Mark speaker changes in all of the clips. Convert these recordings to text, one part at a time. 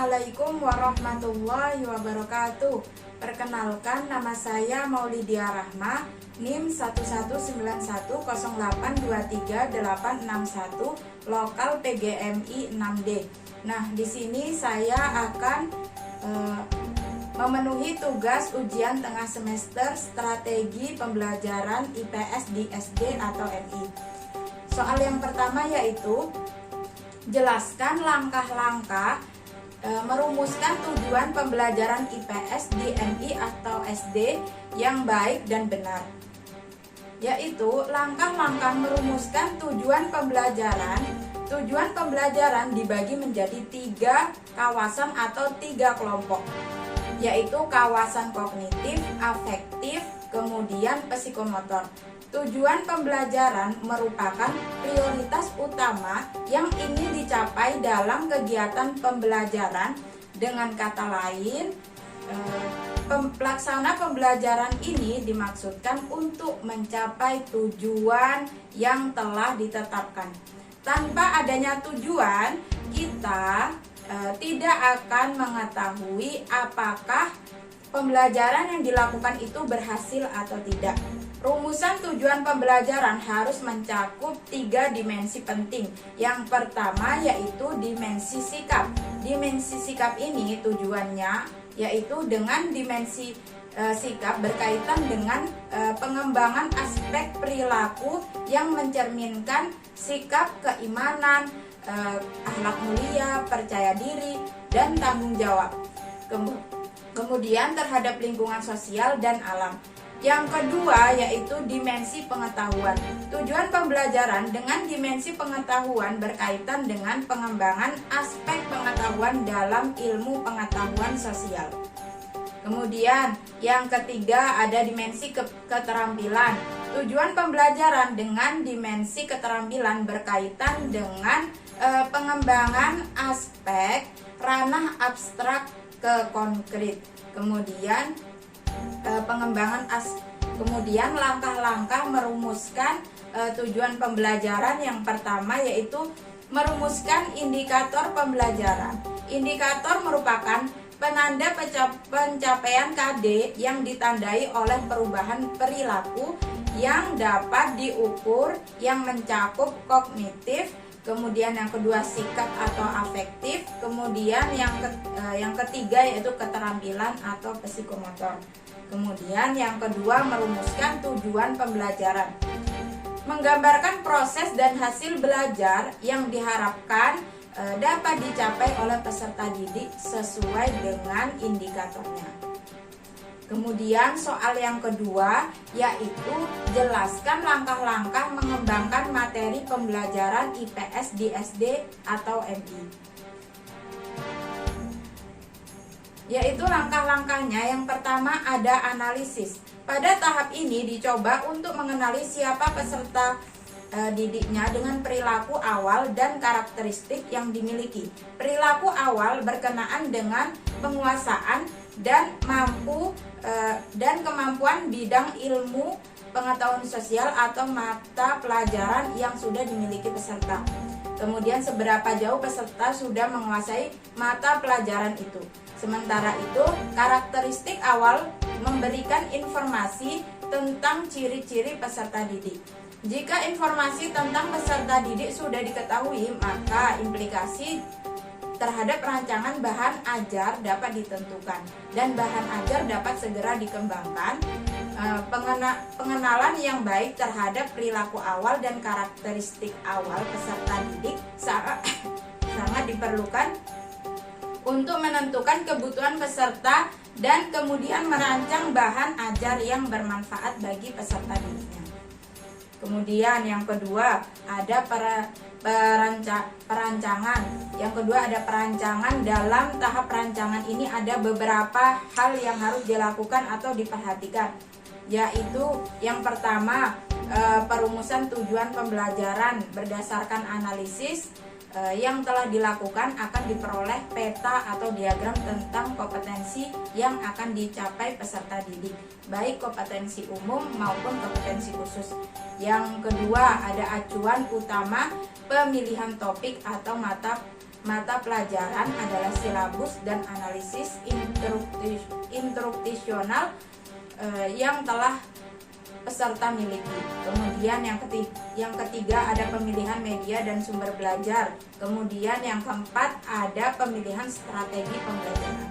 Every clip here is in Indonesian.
Speaker 1: Assalamualaikum warahmatullahi wabarakatuh. Perkenalkan, nama saya Maulidia Rahma, NIM 11910823861, lokal PGMI 6D. Nah, di sini saya akan memenuhi tugas ujian tengah semester strategi pembelajaran IPS di SD atau MI. Soal yang pertama yaitu jelaskan langkah-langkah merumuskan tujuan pembelajaran IPS di MI atau SD yang baik dan benar. Yaitu langkah-langkah merumuskan tujuan pembelajaran. Tujuan pembelajaran dibagi menjadi 3 kawasan atau 3 kelompok, yaitu kawasan kognitif, afektif, kemudian psikomotor. Tujuan pembelajaran merupakan prioritas utama yang ingin dicapai dalam kegiatan pembelajaran. Dengan kata lain, pelaksana pembelajaran ini dimaksudkan untuk mencapai tujuan yang telah ditetapkan. Tanpa adanya tujuan, kita tidak akan mengetahui apakah pembelajaran yang dilakukan itu berhasil atau tidak. Rumusan tujuan pembelajaran harus mencakup 3 dimensi penting. Yang pertama yaitu dimensi sikap. Dimensi sikap ini tujuannya yaitu dengan dimensi sikap berkaitan dengan pengembangan aspek perilaku yang mencerminkan sikap, keimanan, akhlak mulia, percaya diri, dan tanggung jawab. Kemudian terhadap lingkungan sosial dan alam. Yang kedua yaitu dimensi pengetahuan. Tujuan pembelajaran dengan dimensi pengetahuan berkaitan dengan pengembangan aspek pengetahuan dalam ilmu pengetahuan sosial. Kemudian yang ketiga ada dimensi keterampilan. Tujuan pembelajaran dengan dimensi keterampilan berkaitan dengan pengembangan aspek ranah abstrak ke konkret. Kemudian kemudian langkah-langkah merumuskan tujuan pembelajaran. Yang pertama yaitu merumuskan indikator pembelajaran. Indikator merupakan penanda pencapaian KD yang ditandai oleh perubahan perilaku yang dapat diukur, yang mencakup kognitif. Kemudian yang kedua sikap atau afektif. Kemudian yang ketiga yaitu keterampilan atau psikomotor. Kemudian yang kedua merumuskan tujuan pembelajaran. Menggambarkan proses dan hasil belajar yang diharapkan dapat dicapai oleh peserta didik sesuai dengan indikatornya. Kemudian soal yang kedua yaitu jelaskan langkah-langkah mengembangkan materi pembelajaran IPS di SD atau MI. Yaitu langkah-langkahnya, yang pertama ada analisis. Pada tahap ini dicoba untuk mengenali siapa peserta didiknya dengan perilaku awal dan karakteristik yang dimiliki. Perilaku awal berkenaan dengan penguasaan dan kemampuan bidang ilmu pengetahuan sosial atau mata pelajaran yang sudah dimiliki peserta. Kemudian seberapa jauh peserta sudah menguasai mata pelajaran itu. Sementara itu, karakteristik awal memberikan informasi tentang ciri-ciri peserta didik. Jika informasi tentang peserta didik sudah diketahui, maka implikasi terhadap rancangan bahan ajar dapat ditentukan dan bahan ajar dapat segera dikembangkan. Pengenalan yang baik terhadap perilaku awal dan karakteristik awal peserta didik sangat diperlukan untuk menentukan kebutuhan peserta dan kemudian merancang bahan ajar yang bermanfaat bagi peserta didiknya. Kemudian yang kedua ada perancangan. Yang kedua ada perancangan. Dalam tahap perancangan ini ada beberapa hal yang harus dilakukan atau diperhatikan. Yaitu yang pertama perumusan tujuan pembelajaran berdasarkan analisis yang telah dilakukan akan diperoleh peta atau diagram tentang kompetensi yang akan dicapai peserta didik, baik kompetensi umum maupun kompetensi khusus. Yang kedua ada acuan utama pemilihan topik atau mata mata pelajaran adalah silabus dan analisis instruksional yang telah peserta miliki. Kemudian yang ketiga ada pemilihan media dan sumber belajar. Kemudian yang keempat ada pemilihan strategi pembelajaran.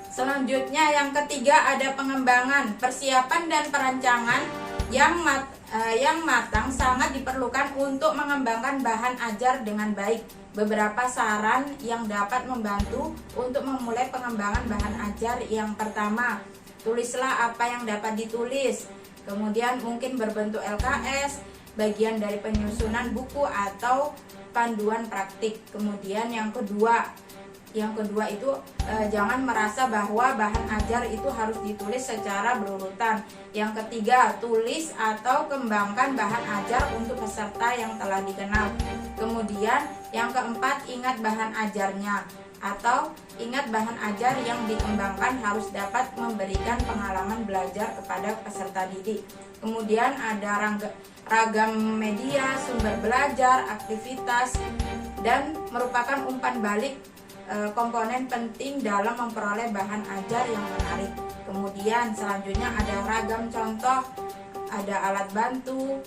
Speaker 1: Selanjutnya yang ketiga ada pengembangan, persiapan dan perancangan yang matang sangat diperlukan untuk mengembangkan bahan ajar dengan baik. Beberapa saran yang dapat membantu untuk memulai pengembangan bahan ajar. Yang pertama, tulislah apa yang dapat ditulis. Kemudian mungkin berbentuk LKS, bagian dari penyusunan buku atau panduan praktik. Kemudian yang kedua itu jangan merasa bahwa bahan ajar itu harus ditulis secara berurutan. Yang ketiga, tulis atau kembangkan bahan ajar untuk peserta yang telah dikenal. Kemudian yang keempat, ingat bahan ajarnya atau ingat bahan ajar yang dikembangkan harus dapat memberikan pengalaman belajar kepada peserta didik. Kemudian ada ragam media, sumber belajar, aktivitas, dan merupakan umpan balik komponen penting dalam memperoleh bahan ajar yang menarik. Kemudian selanjutnya ada ragam contoh, ada alat bantu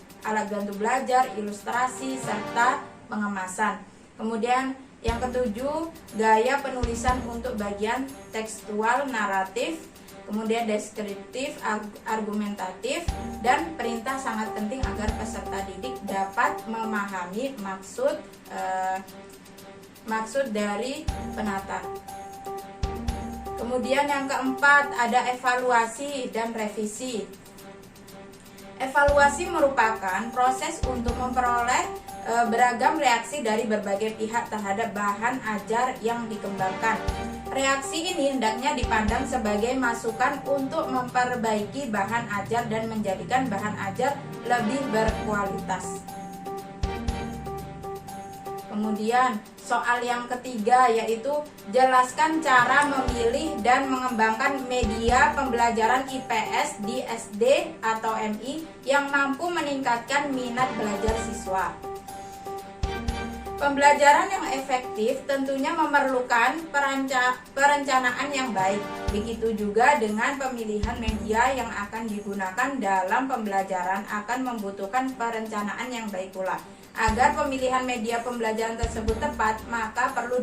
Speaker 1: belajar, ilustrasi, serta pengemasan. Kemudian yang ketujuh, gaya penulisan untuk bagian tekstual, naratif, kemudian deskriptif, argumentatif, dan perintah sangat penting agar peserta didik dapat memahami maksud dari penata. Kemudian yang keempat ada evaluasi dan revisi. Evaluasi merupakan proses untuk memperoleh beragam reaksi dari berbagai pihak terhadap bahan ajar yang dikembangkan. Reaksi ini hendaknya dipandang sebagai masukan untuk memperbaiki bahan ajar dan menjadikan bahan ajar lebih berkualitas. Kemudian soal yang ketiga yaitu jelaskan cara memilih dan mengembangkan media pembelajaran IPS di SD atau MI yang mampu meningkatkan minat belajar siswa. Pembelajaran yang efektif tentunya memerlukan perencanaan yang baik. Begitu juga dengan pemilihan media yang akan digunakan dalam pembelajaran akan membutuhkan perencanaan yang baik pula. Agar pemilihan media pembelajaran tersebut tepat, maka perlu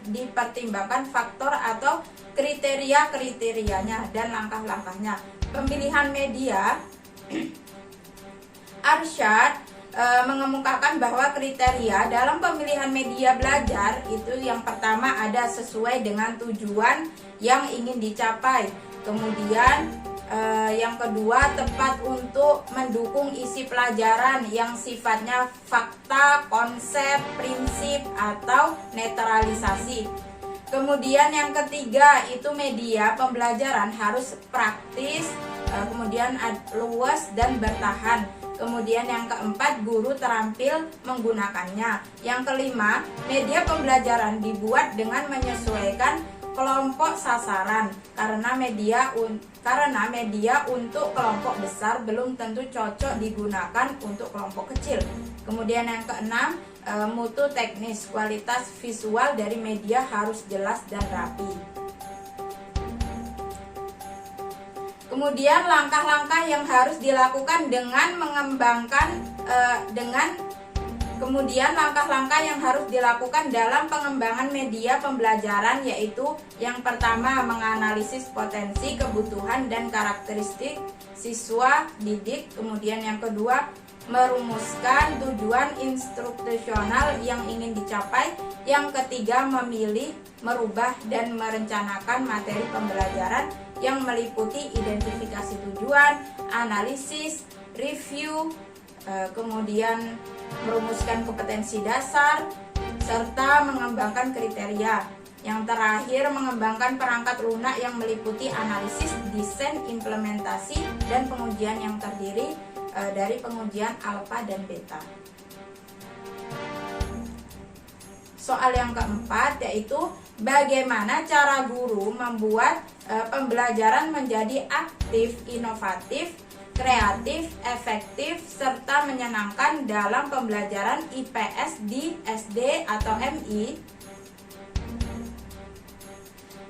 Speaker 1: dipertimbangkan faktor atau kriteria-kriterianya dan langkah-langkahnya. Pemilihan media Arsyad mengemukakan bahwa kriteria dalam pemilihan media belajar itu yang pertama ada sesuai dengan tujuan yang ingin dicapai. Kemudian yang kedua tepat untuk mendukung isi pelajaran yang sifatnya fakta, konsep, prinsip, atau netralisasi. Kemudian yang ketiga itu media pembelajaran harus praktis, kemudian luas dan bertahan. Kemudian yang keempat, guru terampil menggunakannya. Yang kelima, media pembelajaran dibuat dengan menyesuaikan kelompok sasaran karena media untuk kelompok besar belum tentu cocok digunakan untuk kelompok kecil. Kemudian yang keenam, mutu teknis, kualitas visual dari media harus jelas dan rapi. Kemudian langkah-langkah yang harus dilakukan dengan mengembangkan Kemudian langkah-langkah yang harus dilakukan dalam pengembangan media pembelajaran yaitu yang pertama menganalisis potensi, kebutuhan, dan karakteristik siswa didik. Kemudian yang kedua merumuskan tujuan instruksional yang ingin dicapai. Yang ketiga memilih, merubah, dan merencanakan materi pembelajaran yang meliputi identifikasi tujuan, analisis, review, kemudian merumuskan kompetensi dasar, serta mengembangkan kriteria. Yang terakhir, mengembangkan perangkat lunak yang meliputi analisis, desain, implementasi, dan pengujian yang terdiri dari pengujian alfa dan beta. Soal yang keempat yaitu bagaimana cara guru membuat pembelajaran menjadi aktif, inovatif, kreatif, efektif, serta menyenangkan dalam pembelajaran IPS di SD atau MI?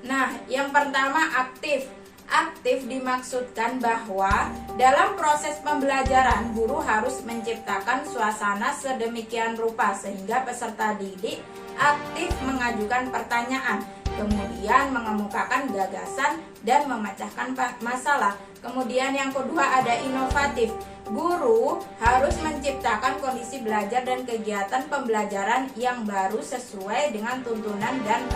Speaker 1: Nah, yang pertama aktif. Aktif dimaksudkan bahwa dalam proses pembelajaran guru harus menciptakan suasana sedemikian rupa sehingga peserta didik aktif mengajukan pertanyaan, kemudian mengemukakan gagasan dan memecahkan masalah. Kemudian yang kedua ada inovatif. Guru harus menciptakan kondisi belajar dan kegiatan pembelajaran yang baru sesuai dengan tuntunan dan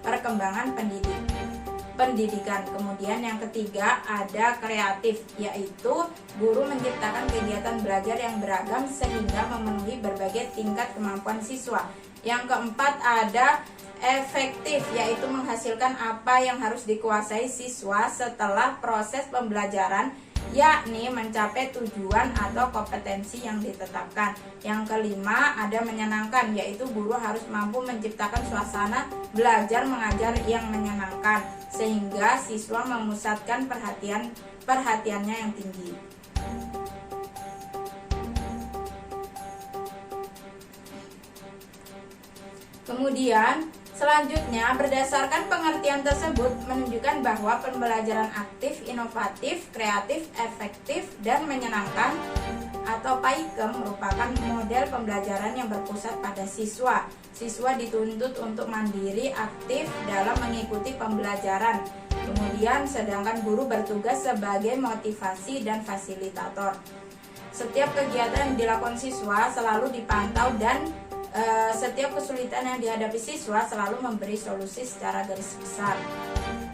Speaker 1: perkembangan pendidikan. Kemudian yang ketiga ada kreatif, yaitu guru menciptakan kegiatan belajar yang beragam sehingga memenuhi berbagai tingkat kemampuan siswa. Yang keempat ada efektif, yaitu menghasilkan apa yang harus dikuasai siswa setelah proses pembelajaran, yakni mencapai tujuan atau kompetensi yang ditetapkan. Yang kelima ada menyenangkan, yaitu guru harus mampu menciptakan suasana belajar mengajar yang menyenangkan sehingga siswa memusatkan perhatiannya yang tinggi. Kemudian selanjutnya, berdasarkan pengertian tersebut menunjukkan bahwa pembelajaran aktif, inovatif, kreatif, efektif, dan menyenangkan atau PAIKEM merupakan model pembelajaran yang berpusat pada siswa. Siswa dituntut untuk mandiri, aktif dalam mengikuti pembelajaran. Kemudian, sedangkan guru bertugas sebagai motivasi dan fasilitator. Setiap kegiatan yang dilakukan siswa selalu dipantau dan setiap kesulitan yang dihadapi siswa selalu memberi solusi secara garis besar.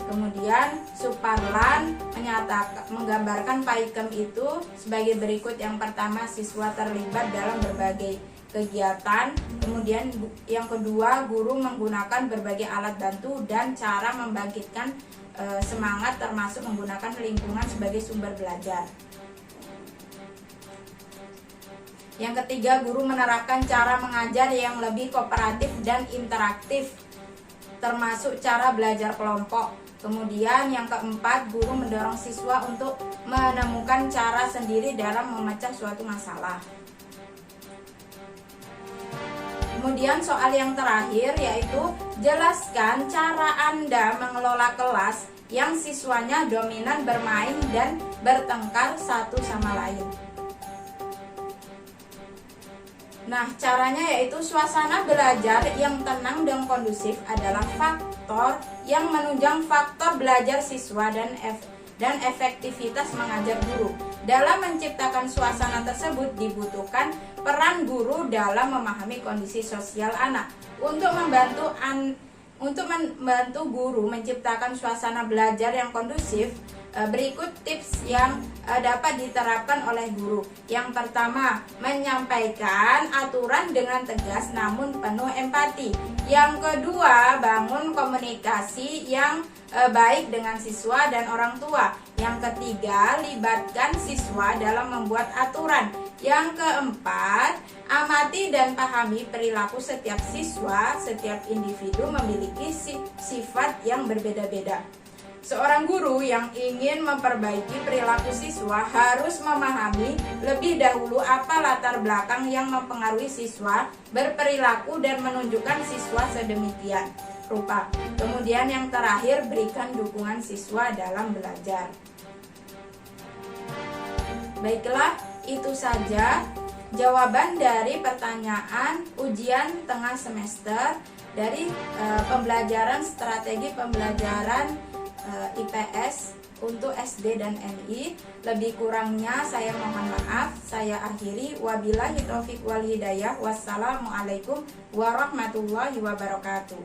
Speaker 1: Kemudian Suparlan menggambarkan PAIKEM itu sebagai berikut. Yang pertama, siswa terlibat dalam berbagai kegiatan. Kemudian yang kedua, guru menggunakan berbagai alat bantu dan cara membangkitkan semangat, termasuk menggunakan lingkungan sebagai sumber belajar. Yang ketiga, guru menerapkan cara mengajar yang lebih kooperatif dan interaktif, termasuk cara belajar kelompok. Kemudian yang keempat, guru mendorong siswa untuk menemukan cara sendiri dalam memecah suatu masalah. Kemudian soal yang terakhir yaitu jelaskan cara Anda mengelola kelas yang siswanya dominan bermain dan bertengkar satu sama lain. Nah, caranya yaitu suasana belajar yang tenang dan kondusif adalah faktor yang menunjang faktor belajar siswa dan efektivitas mengajar guru. Dalam menciptakan suasana tersebut dibutuhkan peran guru dalam memahami kondisi sosial anak. Untuk membantu guru menciptakan suasana belajar yang kondusif, berikut tips yang dapat diterapkan oleh guru. Yang pertama, menyampaikan aturan dengan tegas namun penuh empati. Yang kedua, bangun komunikasi yang baik dengan siswa dan orang tua. Yang ketiga, libatkan siswa dalam membuat aturan. Yang keempat, amati dan pahami perilaku setiap siswa. Setiap individu memiliki sifat yang berbeda-beda. Seorang guru yang ingin memperbaiki perilaku siswa harus memahami lebih dahulu apa latar belakang yang mempengaruhi siswa berperilaku dan menunjukkan siswa sedemikian rupa. Kemudian yang terakhir, berikan dukungan siswa dalam belajar. Baiklah, itu saja jawaban dari pertanyaan ujian tengah semester dari pembelajaran strategi pembelajaran IPS untuk SD dan MI. Lebih kurangnya saya mohon maaf. Saya akhiri. Wabillahi taufiq wal hidayah. Wassalamualaikum warahmatullahi wabarakatuh.